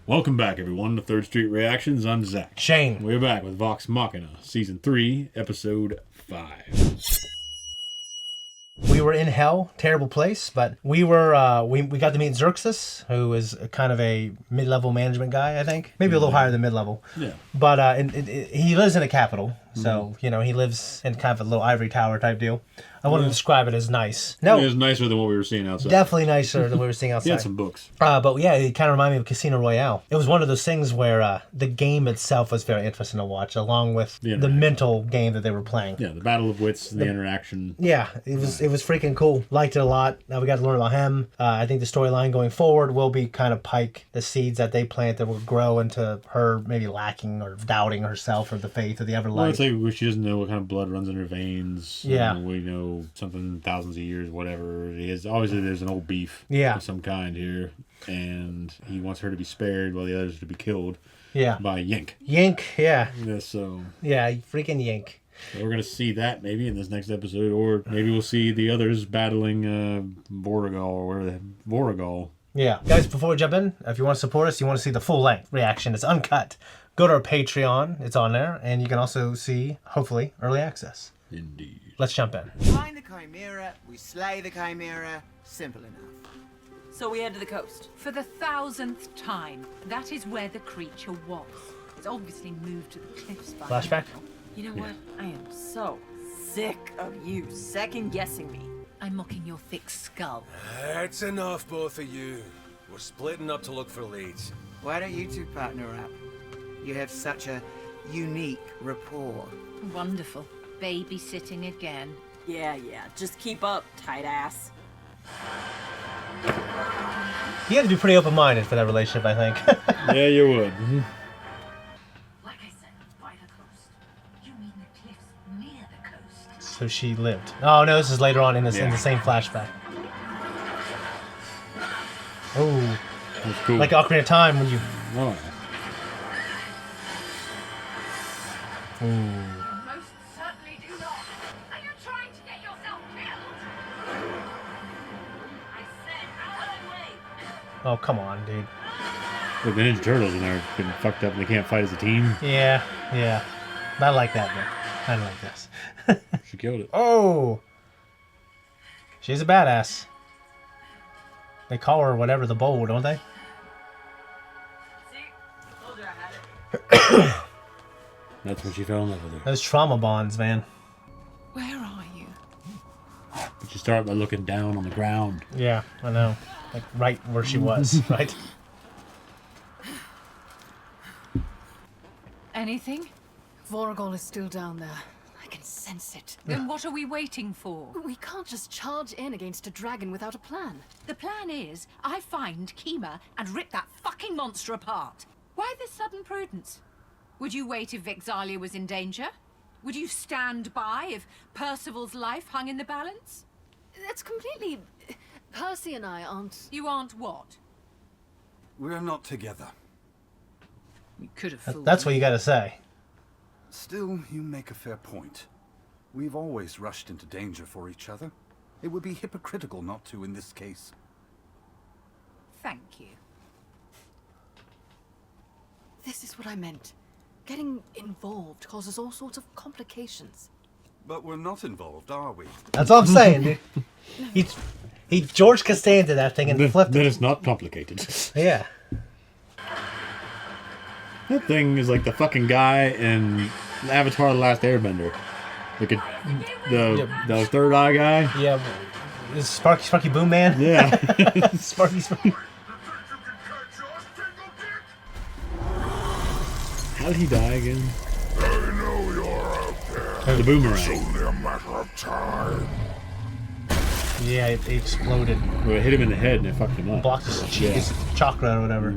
Welcome back, everyone, to Third Street Reactions. I'm Zach. Shane. We're back with Vox Machina, Season 3, Episode 5. We were in hell, terrible place, but we were we got to meet Xerxes, who is kind of a mid-level management guy, I think. Maybe a little higher than mid-level. Yeah. But he lives in a capital, so, you know, he lives in kind of a little ivory tower type deal. I want to describe it as nice. No, It was nicer than what we were seeing outside. definitely nicer than we were seeing outside. He had some books. But yeah, it kind of reminded me of Casino Royale. It was one of those things where the game itself was very interesting to watch, along with the mental game that they were playing. Yeah, the battle of wits, the interaction. Yeah, it was freaking cool. Liked it a lot. Now we got to learn about him. I think the storyline going forward will be kind of Pike, the seeds that they plant that will grow into her maybe lacking or doubting herself or the faith of the Everlight. Well, it's like she doesn't know what kind of blood runs in her veins. Yeah. We know something thousands of years, whatever it is. Obviously, there's an old beef of some kind here, and he wants her to be spared while the others to be killed by Yank. Yank, yeah. Yeah, so... Yeah, freaking Yank. So we're going to see that maybe in this next episode, or maybe we'll see the others battling Vortigall or whatever Vortigall. Yeah. Guys, before we jump in, if you want to support us, you want to see the full-length reaction. It's uncut. Go to our Patreon. It's on there. And you can also see, hopefully, early access. Indeed. Let's jump in. Find the Chimera, we slay the Chimera. Simple enough. So we head to the coast. For the 1000th time, that is where the creature was. It's obviously moved to the cliffs by Flashback? now. You know what? I am so sick of you second-guessing me. I'm mocking your thick skull. That's enough, both of you. We're splitting up to look for leads. Why don't you two partner up? You have such a unique rapport. Wonderful. Babysitting again. Yeah. Just keep up, tight ass. You had to be pretty open-minded for that relationship, I think. Yeah, you would. Like I said, by the coast. You mean the cliffs near the coast? So she lived. Oh, no, this is later on in the same flashback. Oh. That's cool. Like Ocarina of Time when you... Oh. Ooh. Most certainly do not. Are you trying to get yourself killed? I said out of the way. Oh, come on, dude. Look, the Ninja Turtles in there are getting fucked up and they can't fight as a team. Yeah. I like that, though. I don't like this. She killed it. Oh! She's a badass. They call her whatever, the bowl, don't they? See? Told you I had it. That's when she fell in love with her. Those trauma bonds, man. Where are you? But you start by looking down on the ground. Yeah, I know. Like, right where she was, right? Anything? Vortigall is still down there. I can sense it. Then what are we waiting for? We can't just charge in against a dragon without a plan. The plan is, I find Kima and rip that fucking monster apart. Why this sudden prudence? Would you wait if Vexalia was in danger? Would you stand by if Percival's life hung in the balance? That's completely... Percy and I aren't... You aren't what? We're not together. You could have fooled That's me. what you gotta say. Still, you make a fair point. We've always rushed into danger for each other. It would be hypocritical not to in this case. Thank you. This is what I meant. Getting involved causes all sorts of complications. But we're not involved, are we? That's all I'm saying, dude. He George Costanza that thing and flipped Then it. it's not complicated. Yeah. That thing is like the fucking guy in Avatar: The Last Airbender. Look at the third eye guy. Yeah. Is Sparky Boom Man? Yeah. Sparky. How did he die again? I know you're out there. The boomerang. It's only a matter of time. Yeah, it exploded. Well, it hit him in the head and it fucked him up. Blocked his chakra or whatever.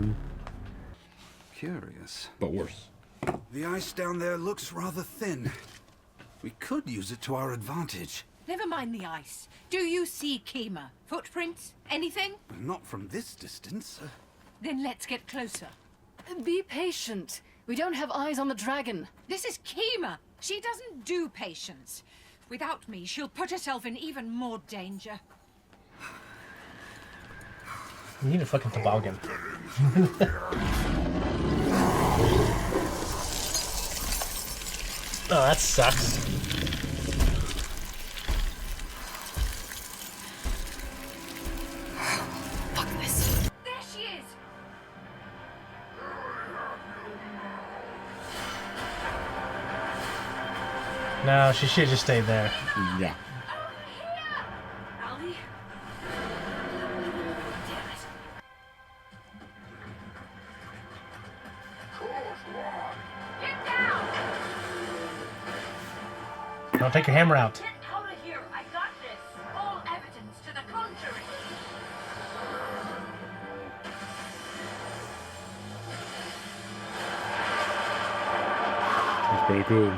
Curious. But worse. The ice down there looks rather thin. We could use it to our advantage. Never mind the ice. Do you see Kima? Footprints? Anything? But not from this distance. Then let's get closer. Be patient. We don't have eyes on the dragon. This is Kima. She doesn't do patience. Without me, she'll put herself in even more danger. You need a fucking toboggan. Oh, that sucks. Fuck this. There she is! No, she should have just stayed there. Yeah. Allie? Damn it. Get down! Don't take your hammer out. Get out of here! I got this! All evidence to the contrary! That's pretty cool.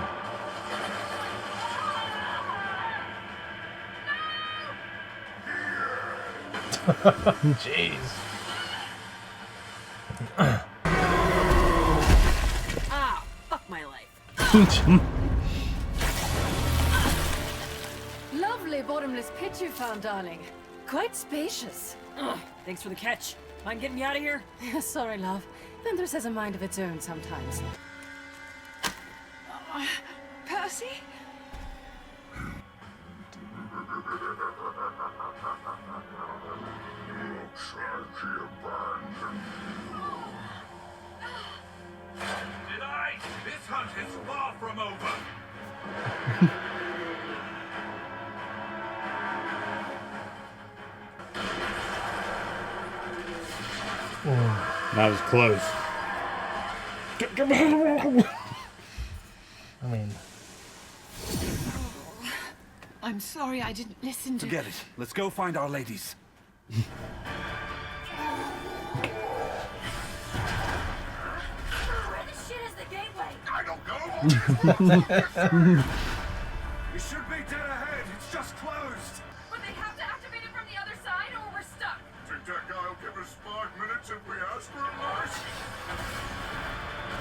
Jeez. Ah, fuck my life. Lovely bottomless pit you found, darling. Quite spacious. Ugh, thanks for the catch. Mind getting me out of here? Sorry, love. Vendors has a mind of its own sometimes. Percy? Looks like he abandoned Did I? This hunt is far from over. That was close. I mean, I'm sorry I didn't listen to... Forget it. Let's go find our ladies. Where the shit is the gateway? I don't know. We should be dead ahead. It's just closed. Would they have to activate it from the other side, or we're stuck? Think that guy will give us 5 minutes if we ask for it, Lars?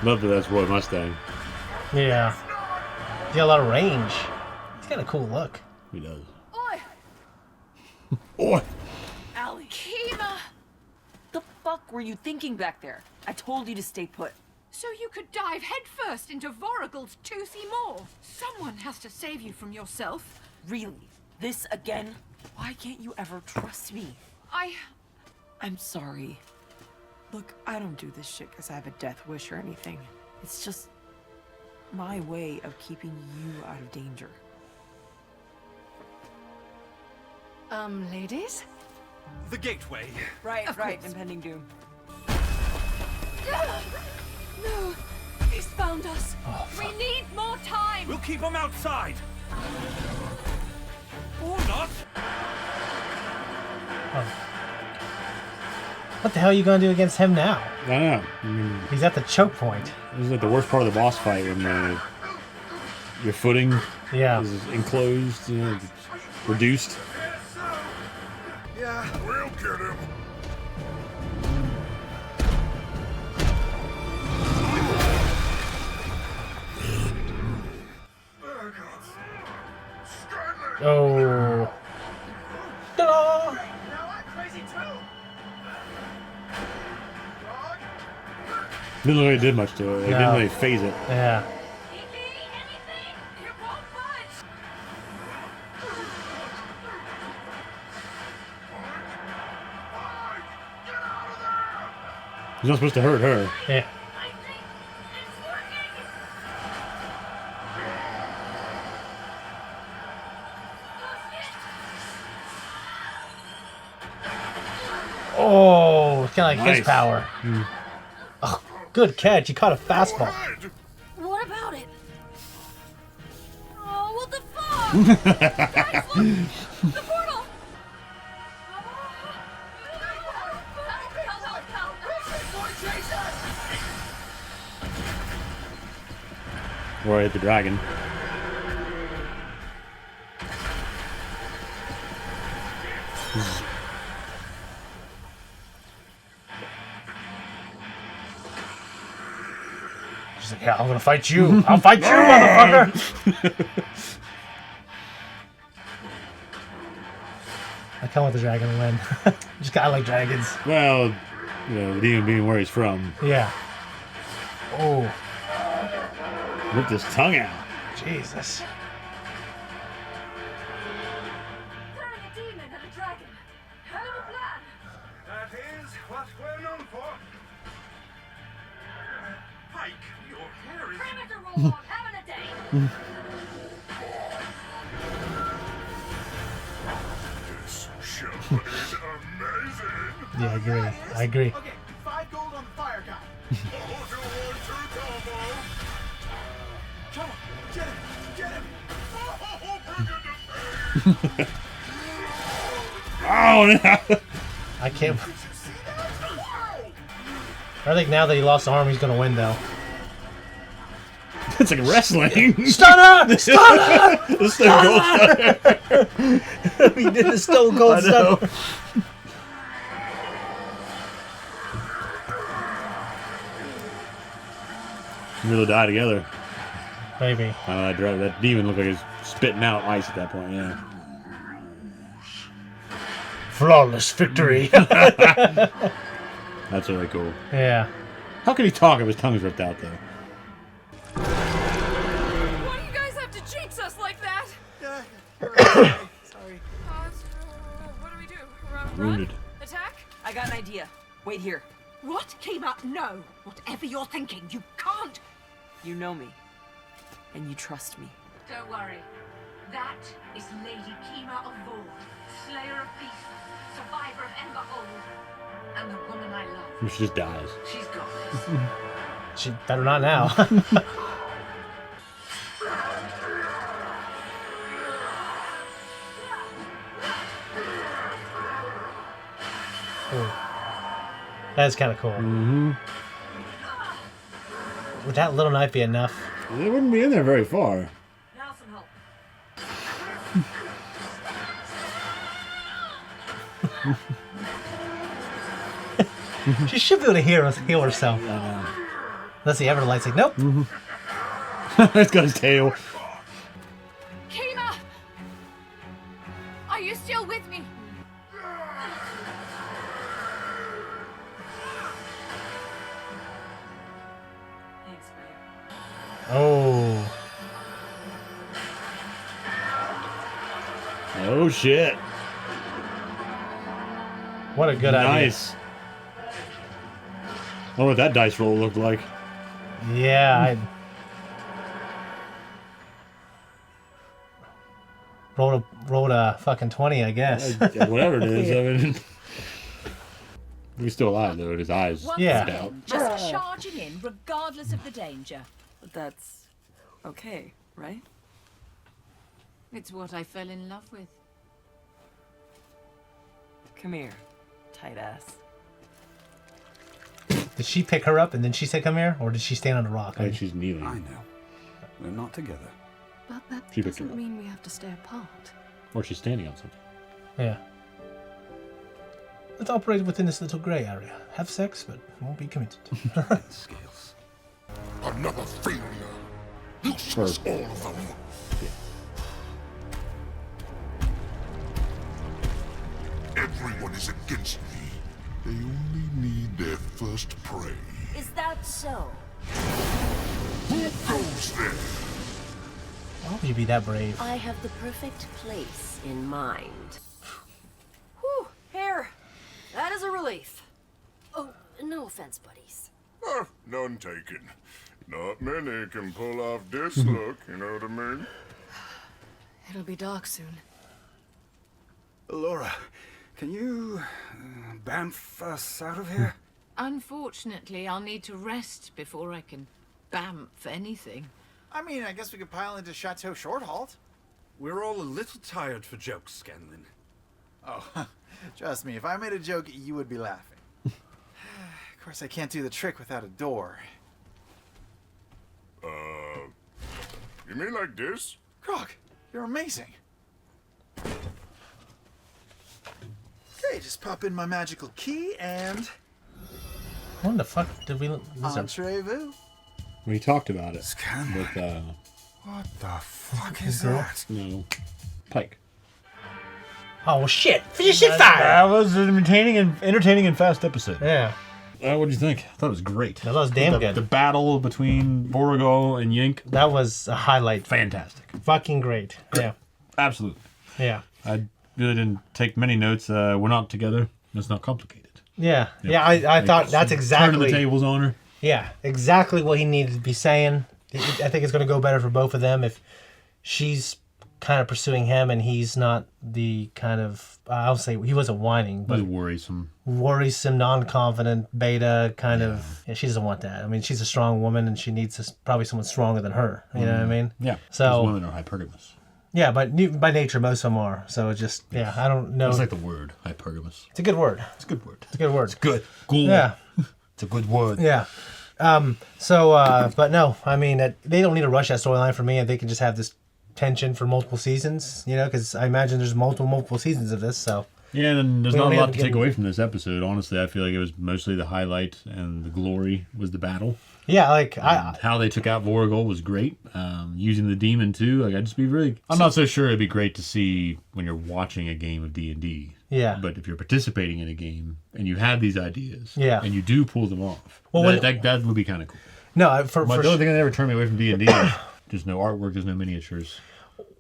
Love that that's Roy Mustang. yeah. He's got a lot of range. He's got a cool look. He does. Oi! Oi! Allie, Kima! the fuck were you thinking back there? I told you to stay put. So you could dive headfirst into Voragul's toothy maw. Someone has to save you from yourself. Really? This again? Why can't you ever trust me? I'm sorry. Look, I don't do this shit because I have a death wish or anything. It's just my way of keeping you out of danger. Ladies? The gateway. Right, right, impending doom. No! He's found us! We need more time! We'll keep them outside. Or not. What the hell are you gonna do against him now? I don't know. I mean, He's at the choke point. this is like the worst part of the boss fight when your footing Yeah. is enclosed, you know, reduced. Yeah, we'll get him. Oh. Ta-da! Didn't really did much to it. Like, No. didn't really phase it. Yeah. Kiki, anything? It won't budge! He's not supposed to hurt her. Yeah. I think it's working! Oh, it's kind of like his Nice. power. Oh, good catch. You caught a fastball. What about it? Oh, what the fuck? Guys, look! The portal! Roy hit the dragon. She's like, yeah, I'm gonna fight you. I'll fight you, motherfucker. I can't let the dragon win. Just gotta like dragons. Well, you know, the demon being where he's from. Yeah. Oh. Ripped his tongue out. Jesus. Throwing a demon at a dragon. Hell of a plan. That is what we're known for. Pike, your hair is... CriticalRole on, having a day. This show is amazing. Yeah, I agree. Okay, 5 gold on the fire guy. Oh, 2 1 2 combo. Come on, get him. Oh, bring it to pain. Oh, no. I can't. I think now that he lost the arm, he's gonna win though. It's like wrestling. Stunner! Stunner! The Stone Cold Stunner. He did the Stone Cold Stunner. Really die together. Maybe. That demon looked like he's spitting out ice at that point, yeah. Flawless victory. That's really cool. Yeah. How can he talk if his tongue's ripped out, though? Why do you guys have to jinx us like that? Sorry. What do we do? Run? Wounded. Attack? I got an idea. Wait here. What? Kima, no. Whatever you're thinking, you can't. You know me. And you trust me. Don't worry. That is Lady Kima of Vord, Slayer of Peace, survivor of Ember Hold, and the woman I love. She just dies. She's got this. She better not now. That's kind of cool. Mm-hmm. Would that little knife be enough? It wouldn't be in there very far. Now some help. She should be able to heal herself. Unless the Everlight's like, nope. It's got his tail. Kima! Are you still with me? Thanks, babe. Oh. Oh, shit. What a good idea. Nice. I wonder what that dice roll looked like. Yeah, I rolled a fucking 20, I guess. Whatever it is. I mean, he's still alive, though. His eyes Yeah. popped out. Just charging in, regardless of the danger. But that's okay, right? It's what I fell in love with. Come here, tight ass. Did she pick her up and then she said, come here? Or did she stand on the rock? I think she's kneeling. I know. We're not together. But that She picked her doesn't up. mean we have to stay apart. Or she's standing on something. Yeah. Let's operate within this little gray area. Have sex, but won't be committed. Scales. Another failure. Useless, all of them. Everyone is against me. They only need their first prey. Is that so? Who goes there? Why would you be that brave? I have the perfect place in mind. Whew, hair. That is a relief. Oh, no offense, buddies. None taken. Not many can pull off this look, you know what I mean? It'll be dark soon. Laura, can you bamf us out of here? Unfortunately, I'll need to rest before I can bamf anything. I mean, I guess we could pile into Chateau Shorthalt. We're all a little tired for jokes, Scanlon. Oh, trust me, if I made a joke, you would be laughing. Of course, I can't do the trick without a door. You mean like this? Croc, you're amazing. Okay, just pop in my magical key and... What the fuck did we... Entrez-vous. We talked about it. Scanlon. With, What the fuck is girl? that? no, Pike. Oh, shit. Finish it fire! That was an entertaining and fast episode. Yeah. What did you think? I thought it was great. That was damn good. The battle between Vorgol and Yink. That was a highlight. Fantastic. Fucking great. Yeah. Absolutely. Yeah. I really didn't take many notes. We're not together. It's not complicated. Yeah. Yeah, I thought that's exactly... Turning the tables on her. Yeah. Exactly what he needed to be saying. I think it's going to go better for both of them if she's kind of pursuing him and he's not the kind of... I'll say he wasn't whining, but... worrisome, non-confident, beta kind of... Yeah, she doesn't want that. I mean, she's a strong woman and she needs probably someone stronger than her. You know what I mean? Yeah. So women are hypergamous. Yeah, but by nature, most of them are. So it's just, yeah, I don't know. It's like the word, hypergamous. It's a good word. It's a good word. It's a good word. It's good. Cool. Yeah. It's a good word. Yeah. But no, I mean, they don't need to rush that storyline for me, and they can just have this tension for multiple seasons, you know, because I imagine there's multiple seasons of this, so. Yeah, and there's not a lot to take away from this episode. Honestly, I feel like it was mostly the highlight and the glory was the battle. Yeah, like how they took out Vorgol was great. Using the demon too, like I'm not so sure it'd be great to see when you're watching a game of D&D. Yeah. But if you're participating in a game and you have these ideas, yeah, and you do pull them off, that would be kind of cool. No, the only thing that ever turned me away from D&D, there's no artwork, there's no miniatures.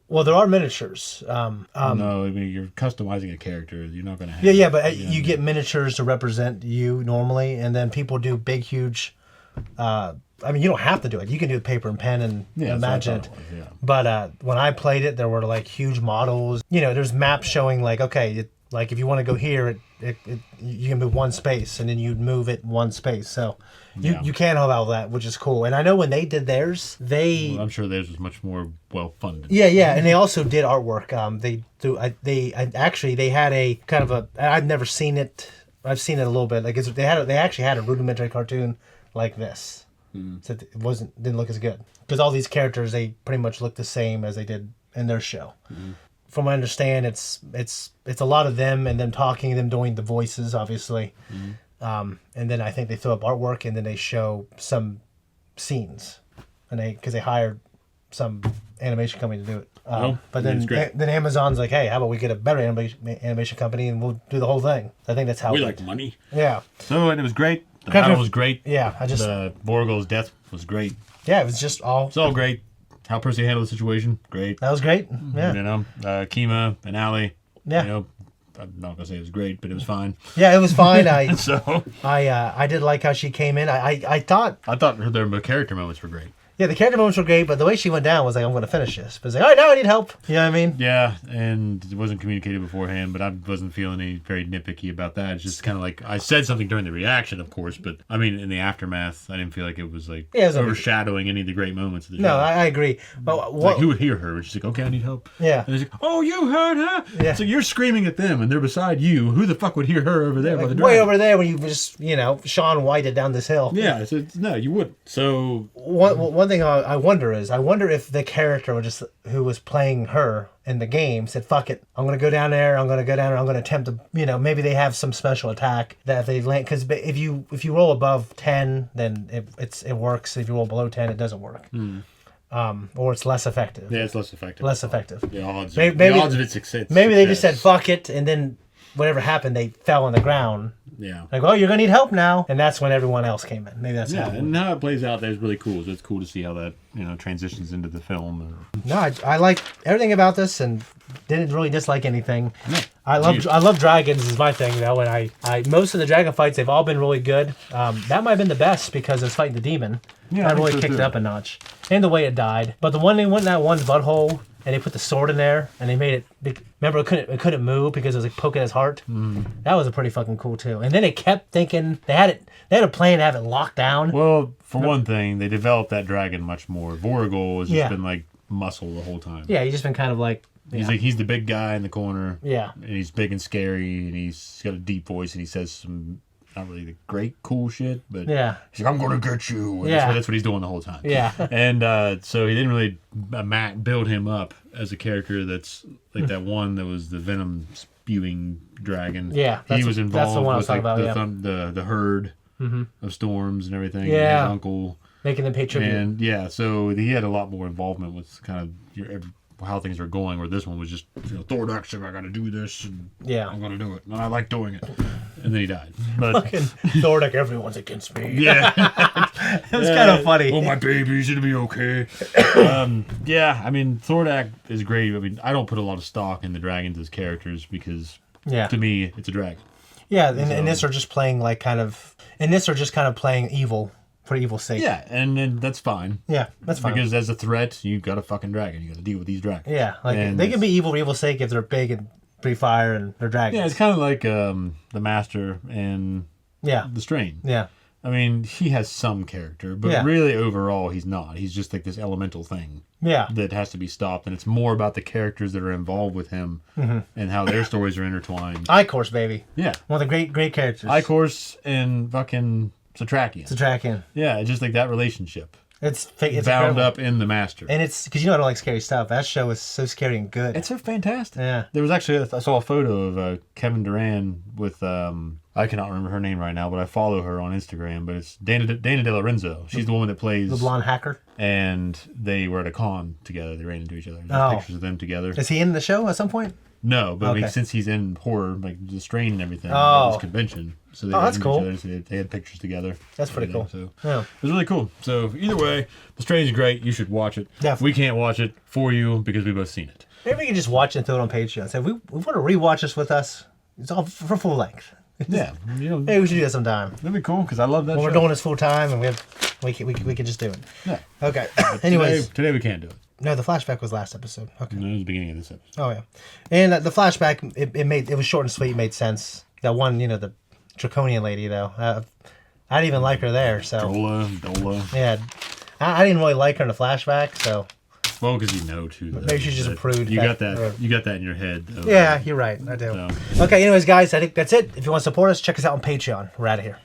Well, there are miniatures. No, I mean, you're customizing a character. You're not going to have... Yeah, but you get miniatures to represent you normally, and then people do big, huge... I mean, you don't have to do it. You can do the paper and pen and imagine it. But when I played it, there were like huge models. You know, there's maps showing like, okay, like if you want to go here, you can move one space, and then you'd move it one space. So you can have all that, which is cool. And I know when they did theirs, well, I'm sure theirs was much more well funded. Yeah, and they also did artwork. They had a kind of a... I've never seen it. I've seen it a little bit. Like they actually had a rudimentary cartoon like this. So it didn't look as good because all these characters, they pretty much look the same as they did in their show. From what I understand, it's a lot of them and them talking, them doing the voices, obviously, and then I think they throw up artwork and then they show some scenes, and because they hired some animation company to do it. But then Amazon's like, hey, how about we get a better animation company and we'll do the whole thing. I think that's how we like money. Yeah. So and it was great. The battle was great. Yeah, the Vorgol's death was great. Yeah, it was just all... It's all great. How Percy handled the situation, great. That was great. Yeah. You know, Kima and Allie. Yeah. You know, I'm not gonna say it was great, but it was fine. Yeah, it was fine. I did like how she came in. I thought their character moments were great. Yeah, the character moments were great, but the way she went down was like, I'm going to finish this. But it's like, all right, now I need help. You know what I mean? Yeah, and it wasn't communicated beforehand, but I wasn't feeling any very nitpicky about that. It's just kind of like, I said something during the reaction, of course, but I mean, in the aftermath, I didn't feel like it was like overshadowing any of the great moments of the show. No, I agree. But like, who would hear her? She's like, okay, I need help. Yeah. And she's like, oh, you heard her? Yeah. So you're screaming at them, and they're beside you. Who the fuck would hear her over there by the dragon? Way over there when you just, Sean Whited down this hill. Yeah, so no, you wouldn't. So... One thing I wonder if the character who was playing her in the game said, fuck it, I'm going to go down there, I'm going to attempt to, maybe they have some special attack that if they land, because if you roll above 10, then it works. If you roll below 10, it doesn't work. Or it's less effective. Yeah, it's less effective. The odds of its success. Maybe they just said, fuck it, and then whatever happened, they fell on the ground. Yeah. Like, oh, you're going to need help now. And that's when everyone else came in. Maybe that's how. And how it plays out there is really cool. So it's cool to see how that, transitions into the film. No, I like everything about this and didn't really dislike anything. No. I love dragons is my thing, though. And I most of the dragon fights, they've all been really good. That might have been the best because it's fighting the demon. Yeah, I really kicked it up a notch. And the way it died. But the one they went in that one's butthole, and they put the sword in there, and they made it. Remember, it couldn't move because it was like poking his heart. That was a pretty fucking cool too. And then they kept thinking they had a plan to have it locked down. Well, for one thing, they developed that dragon much more. Vorgol has just been like muscle the whole time. Yeah, he's just been kind of like. He's the big guy in the corner. Yeah, and he's big and scary, and he's got a deep voice, and he says some. Not really the great cool shit, but he's like, I'm gonna get you. And that's what he's doing the whole time. Yeah. And so he didn't really build him up as a character that's like that one that was the venom spewing dragon. Yeah. He was involved that's the one I was with talking about, the herd of storms and everything. Yeah. And his uncle. Making them pay tribute. And so he had a lot more involvement with kind of how things are going. Where this one was just Thor action. I got to do this, and I'm gonna do it, and I like doing it. And then he died. But fucking Thor, everyone's against me. Yeah, it was kind of funny. Oh, my baby's gonna be okay. I mean, Thordak is great. I mean, I don't put a lot of stock in the dragons as characters because to me, it's a dragon. Yeah, and this are just playing playing evil for evil's sake. Yeah, and that's fine. Yeah, that's fine. Because as a threat, you got a fucking dragon. You got to deal with these dragons. Yeah, they can be evil for evil's sake if they're big and breathe fire and they're dragons. Yeah, it's kind of like the Master and the Strain. Yeah. I mean, he has some character, but really overall he's not. He's just like this elemental thing. Yeah. That has to be stopped, and it's more about the characters that are involved with him and how their stories are intertwined. I-Course, baby. Yeah. One of the great characters. I-Course and fucking Satrakian. Yeah, just like that relationship. It's bound incredible. up in the Master. And it's because I don't like scary stuff. That show is so scary and good. It's so fantastic. Yeah. There was actually, I saw a photo of Kevin Durant with, I cannot remember her name right now, but I follow her on Instagram, but it's Dana De Lorenzo. She's the woman that plays... The blonde hacker? And they were at a con together. They ran into each other. There's pictures of them together. Is he in the show at some point? No, but I mean, since he's in horror, like the Strain and everything, at this convention. So they that's cool. Each other, so they had pictures together. That's pretty cool. So it was really cool. So either way, the Strain is great. You should watch it. Definitely. We can't watch it for you because we've both seen it. Maybe we can just watch it and throw it on Patreon. So if we want to rewatch this with us, it's all for full length. Yeah, maybe we should do that sometime. That'd be cool because I love that. When show. we're doing this full time and we can just do it. Yeah. Okay. Anyways, today we can't do it. No, the flashback was last episode. Okay. No, it was the beginning of this episode. Oh yeah, and the flashback it was short and sweet, made sense. That one, the Draconian lady though, I didn't even like her there. So Dola. Yeah, I didn't really like her in the flashback. So. Well, because too. Though, maybe she's just a prude. You got that. You got that in your head. Though. Yeah, you're right. I do. So. Okay. Anyways, guys, I think that's it. If you want to support us, check us out on Patreon. We're out of here.